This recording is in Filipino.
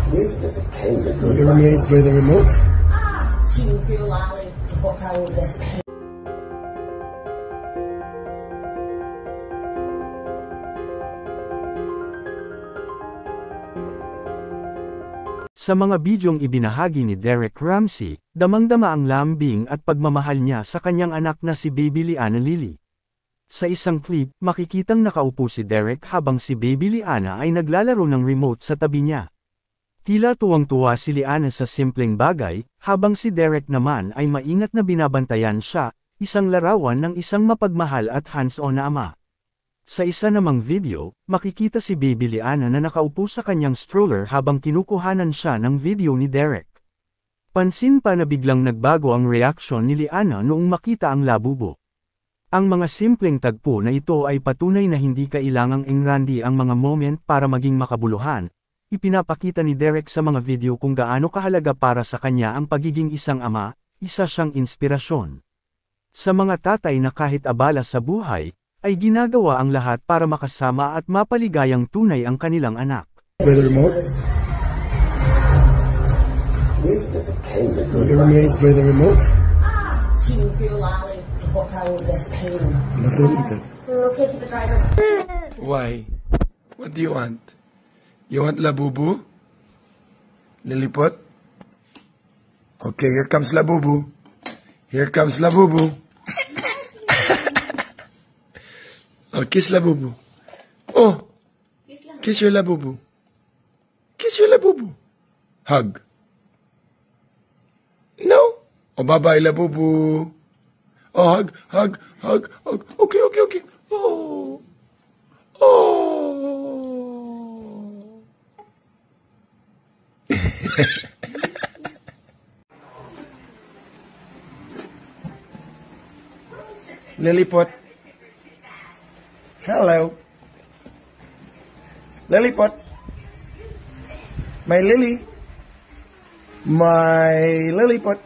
You're amazed by the remote? Sa mga bidyong ibinahagi ni Derek Ramsey, damang-dama ang lambing at pagmamahal niya sa kanyang anak na si Baby Liana Lily. Sa isang clip, makikitang nakaupo si Derek habang si Baby Liana ay naglalaro ng remote sa tabi niya. Tila tuwang-tuwa si Liana sa simpleng bagay, habang si Derek naman ay maingat na binabantayan siya, isang larawan ng isang mapagmahal at hands-on na ama. Sa isa namang video, makikita si Baby Liana na nakaupo sa kanyang stroller habang kinukuhanan siya ng video ni Derek. Pansin pa na biglang nagbago ang reaksyon ni Liana noong makita ang labubo. Ang mga simpleng tagpo na ito ay patunay na hindi kailangang engrandi ang mga moment para maging makabuluhan. Ipinapakita ni Derek sa mga video kung gaano kahalaga para sa kanya ang pagiging isang ama, isa siyang inspirasyon. Sa mga tatay na kahit abala sa buhay, ay ginagawa ang lahat para makasama at mapaligayang tunay ang kanilang anak. By the remote? You're amazed by the remote? No, don't eat it. Why? What do you want? You want Labubu? Lilipot? Okay, here comes Labubu. Here comes Labubu. Oh, kiss Labubu. Oh, kiss your Labubu. Kiss your Labubu. Hug. No? Oh, bye-bye Labubu. Oh, hug, hug, hug, hug. Okay, okay, okay. Oh. Oh. Lilliput. Hello. Lilliput. My Lily. My Lilliput.